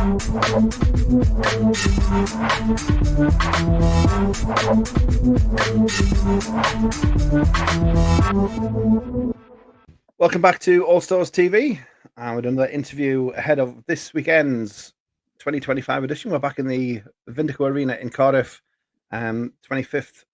Welcome back to All Stars TV. We're doing another interview ahead of this weekend's 2025 edition. We're back in the Vindico Arena in Cardiff. 25th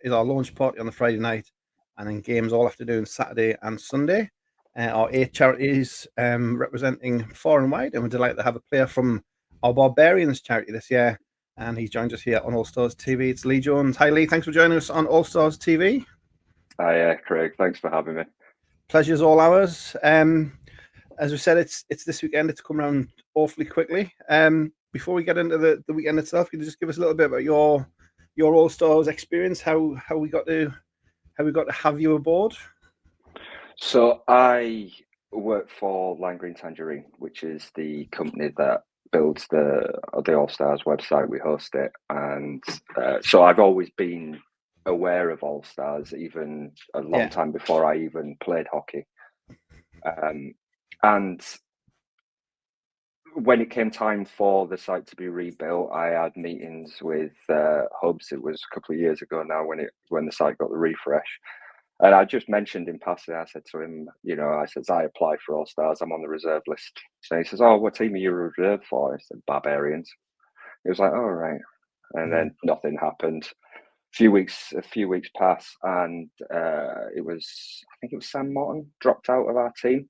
is our launch party on the Friday night, and then games all afternoon, Saturday and Sunday. Our 8 charities representing far and wide, and we're delighted to have a player from our Barbarians charity this year, and he joins us here on All Stars TV. It's Lee Jones. Hi Lee, thanks for joining us on All Stars TV. Hi, Craig. Thanks for having me. Pleasure's all ours. As we said, it's this weekend. It's come around awfully quickly. Before we get into the weekend itself, can you just give us a little bit about your All Stars experience? How we got to have you aboard? So I work for Lime Green Tangerine, which is the company that builds the All Stars website. We host it, and so I've always been aware of All Stars, even a long time before I even played hockey. And when it came time for the site to be rebuilt, I had meetings with Hubs. It was a couple of years ago now when the site got the refresh. And I just mentioned in passing, I said to him, I applied for All Stars. I'm on the reserve list. So he says, "Oh, what team are you reserved for?" I said, "Barbarians." He was like, "Oh, right." And then nothing happened. A few weeks passed, and I think it was Sam Morton dropped out of our team,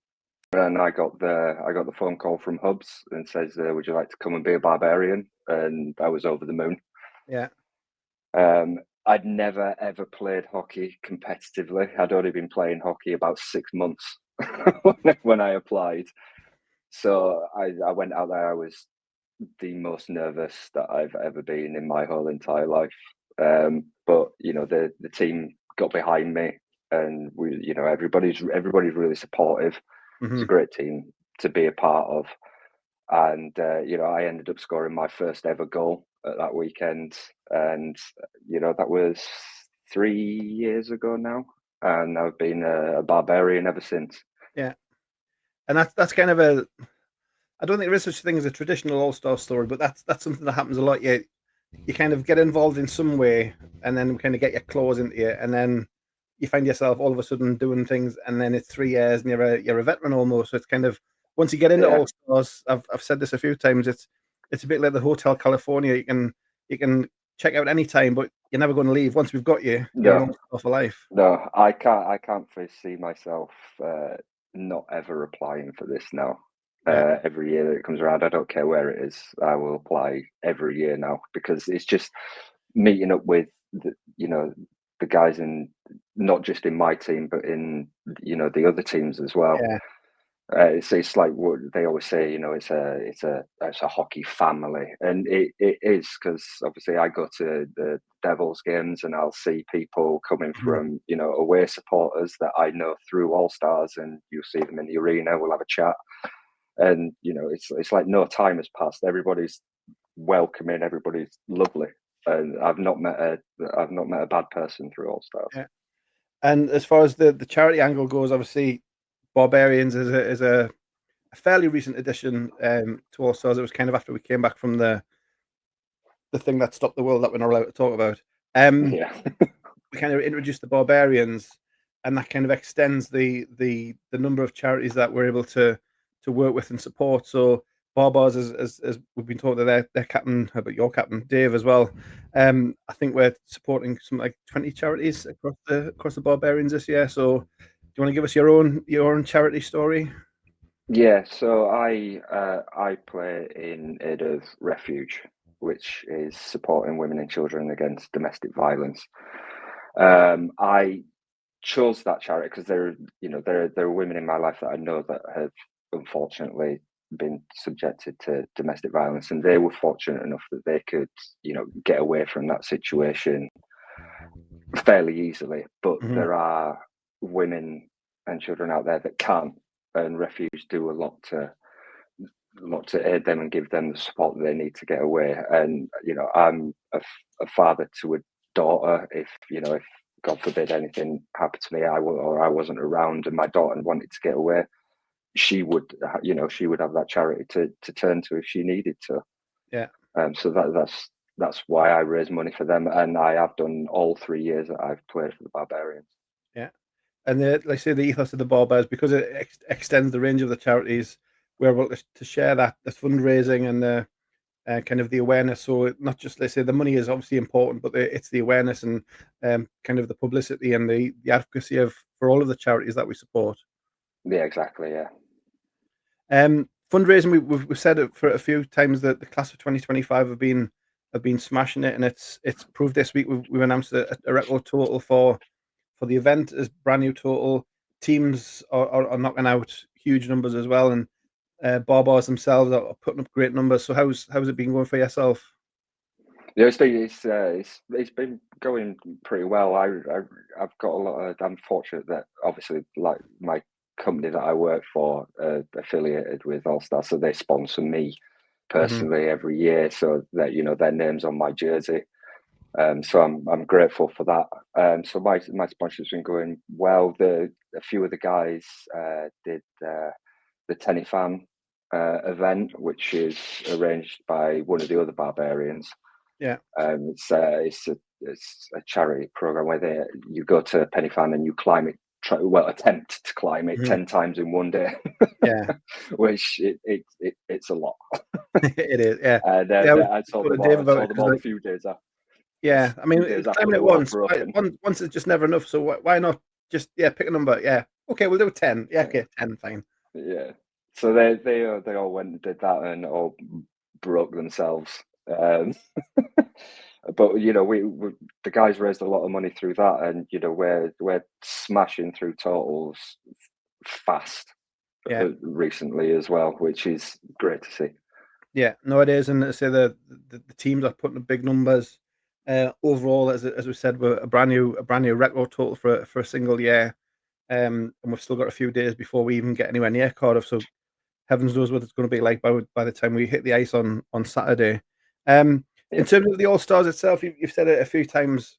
and I got the phone call from Hubs and says, "Would you like to come and be a Barbarian?" And I was over the moon. Yeah. I'd never ever played hockey competitively. I'd only been playing hockey about 6 months when I applied. So I went out there. I was the most nervous that I've ever been in my whole entire life. But the team got behind me, and everybody's really supportive. It's a great team to be a part of, and I ended up scoring my first ever goal at that weekend, and that was 3 years ago now, and I've been a Barbarian ever since. Yeah, and that's kind of I don't think there is such a thing as a traditional All-Star story, but that's something that happens a lot. You kind of get involved in some way, and then kind of get your claws into it, and then you find yourself all of a sudden doing things, and then it's 3 years, and you're a veteran almost. So it's kind of, once you get into All Stars, I've said this a few times. It's a bit like the Hotel California. You can check out any time, but you're never going to leave. Once we've got you, you're an All-Star for life. No, I can't foresee myself not ever applying for this now. Every year that it comes around, I don't care where it is, I will apply every year now, because it's just meeting up with the guys in, not just in my team, but in the other teams as well. It's like what they always say, it's a hockey family, and it is, because obviously I go to the Devils games and I'll see people coming from away supporters that I know through All Stars, and you'll see them in the arena. We'll have a chat. And it's like no time has passed. Everybody's welcoming. Everybody's lovely, and I've not met a bad person through All Stars. Yeah. And as far as the charity angle goes, obviously, Barbarians is a fairly recent addition to All Stars. It was kind of after we came back from the thing that stopped the world that we're not allowed to talk about. We kind of introduced the Barbarians, and that kind of extends the number of charities that we're able to work with and support. So Baa-Baas, as we've been talking to their captain, about your captain Dave as well. I think we're supporting something like 20 charities across the Barbarians this year. So do you want to give us your own charity story? Yeah, so I play in aid of Refuge, which is supporting women and children against domestic violence. I chose that charity because there are women in my life that I know that have unfortunately been subjected to domestic violence, and they were fortunate enough that they could get away from that situation fairly easily. But there are women and children out there that can't, and Refuge do a lot to aid them and give them the support that they need to get away. And I'm a father to a daughter. If God forbid anything happened to me, I wasn't around, and my daughter wanted to get away, she would, she would have that charity to turn to if she needed to. Yeah. So that's why I raise money for them, and I have done all 3 years that I've played for the Barbarians. Yeah. And like I say, the ethos of the Baa-Baas, because it extends the range of the charities, we're able to share that the fundraising and the kind of the awareness. So not just, let's say, the money is obviously important, but it's the awareness and kind of the publicity and the advocacy for all of the charities that we support. Yeah, exactly. Yeah. Fundraising, we've said it for a few times that the class of 2025 have been smashing it, and it's proved this week. We've announced a record total for the event is brand new total. Teams are knocking out huge numbers as well, and Baa-Baas themselves are putting up great numbers. So how's it been going for yourself? Yeah, it's been going pretty well. I've got a lot of. I'm fortunate that obviously, like my company that I work for, affiliated with All Star, so they sponsor me personally every year, so that their name's on my jersey. So I'm grateful for that. So my sponsorship's been going well. A few of the guys did the Tenifan event, which is arranged by one of the other Barbarians. Yeah. It's a charity program where you go to Penifan and you climb it. Attempt to climb it 10 times in one day. Yeah. Which it's a lot. It is. Yeah. And I saw them all a few days after. Yeah, I mean, climbing it once. Broken. Once is just never enough. So why not just pick a number? Yeah, okay, we'll do 10. Yeah, okay, 10, fine. Yeah. So they all went and did that and all broke themselves. But we the guys raised a lot of money through that, and we're smashing through totals fast. Yeah. Recently as well, which is great to see. Yeah, no, it is, and I say the teams are putting up big numbers. Overall, as we said, we're a brand new record total for a single year, and we've still got a few days before we even get anywhere near Cardiff. So heavens knows what it's going to be like by the time we hit the ice on Saturday. In terms of the All Stars itself, you've said it a few times.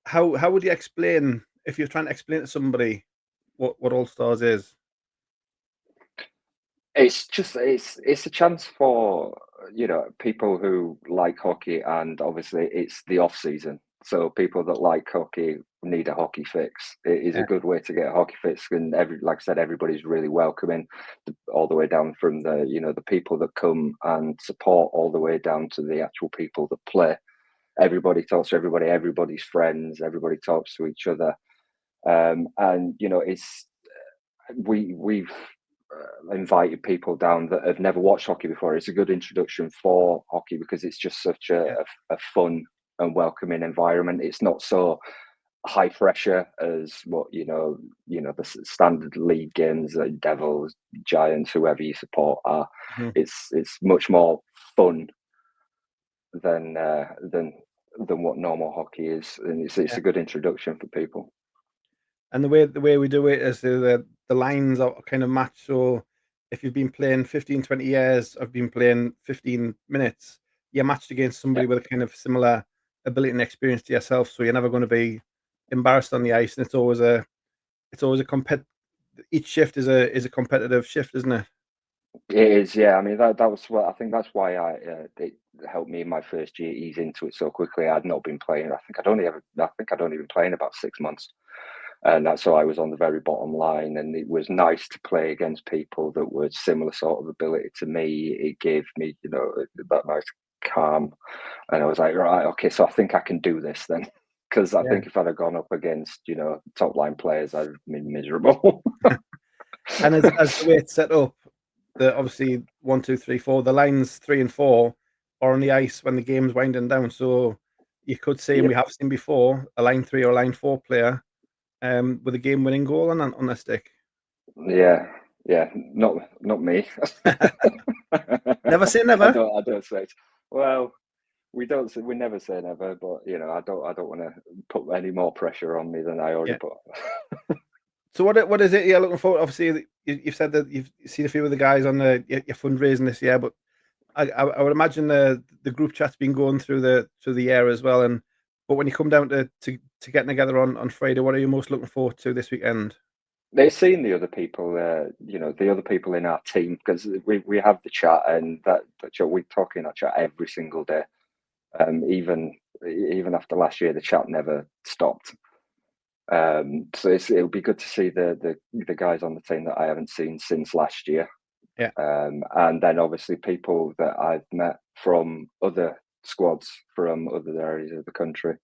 How would you explain, if you're trying to explain to somebody what All Stars is? It's a chance for people who like hockey, and obviously it's the off season, so people that like hockey need a hockey fix. It is a good way to get a hockey fix, and like I said, everybody's really welcoming, all the way down from the people that come and support, all the way down to the actual people that play. Everybody talks to everybody, everybody's friends, everybody talks to each other, and it's we've invited people down that have never watched hockey before. It's a good introduction for hockey because it's just such a fun and welcoming environment. It's not so high pressure as what the standard league games, like Devils, Giants, whoever you support are. It's much more fun than what normal hockey is, and it's a good introduction for people. And the way we do it is the lines are kind of matched. So if you've been playing 15, 20 years, I've been playing 15 minutes, you're matched against somebody with a kind of similar ability and experience to yourself. So you're never going to be embarrassed on the ice, and it's always a each shift is a competitive shift, isn't it? It is, yeah. I mean, that was what I think. That's why it helped me in my first year ease into it so quickly. I'd not been playing. I think I'd only been playing about 6 months, and that's why I was on the very bottom line. And it was nice to play against people that were similar sort of ability to me. It gave me, that nice calm, and I was like, right, okay, so I think I can do this then. Because I think if I'd have gone up against, top line players, I'd have been miserable. And as the way it's set up, obviously 1, 2, 3, 4, the lines 3 and 4 are on the ice when the game's winding down. So you could see, and we have seen before, a line 3 or a line 4 player with a game-winning goal on their stick. Yeah, not me. Never say never. I don't say it. Well, we never say never, but I don't want to put any more pressure on me than I already put. So what is it you're looking for? Obviously, you've said that you've seen a few of the guys on your fundraising this year, but I would imagine the group chat's been going through the year as well. But when you come down to getting together on Friday, what are you most looking forward to this weekend? they've seen the other people, the other people in our team, because we have the chat, and that chat, we talk in that chat every single day. Even after last year, the chat never stopped. So it'll be good to see the guys on the team that I haven't seen since last year. Yeah. And then obviously people that I've met from other squads from other areas of the country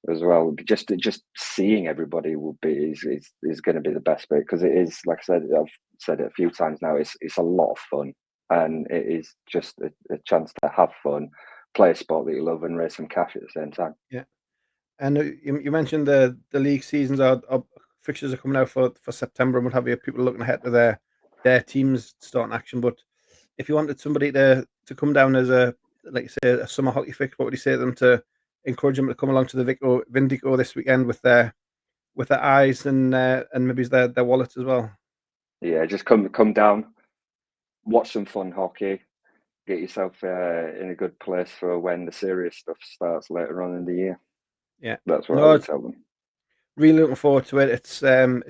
as well. Just seeing everybody will be is going to be the best bit, because it is, like I said, I've said it a few times now. It's a lot of fun, and it is just a chance to have fun, play a sport that you love, and raise some cash at the same time. Yeah. And you mentioned the league seasons are fixtures are coming out for September and what have you. People are looking ahead to their teams starting action. But if you wanted somebody to come down as a, like you say, a summer hockey fix, what would you say to them to encourage them to come along to the Vindico this weekend with their eyes and maybe their wallets as well? Yeah, just come down, watch some fun hockey, get yourself in a good place for when the serious stuff starts later on in the year. Yeah, that's what I would tell them. Really looking forward to it. It's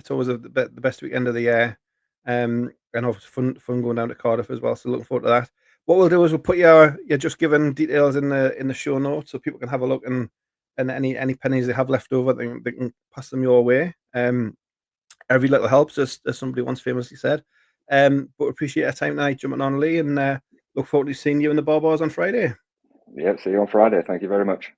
always the best weekend of the year, and obviously fun going down to Cardiff as well. So looking forward to that. What we'll do is we'll put your Just Given details in the show notes so people can have a look, and any pennies they have left over, they can pass them your way. Every little helps, as somebody once famously said. But appreciate your time tonight jumping on, Lee, and look forward to seeing you in the Baa-Baas on Friday. Yep, see you on Friday. Thank you very much.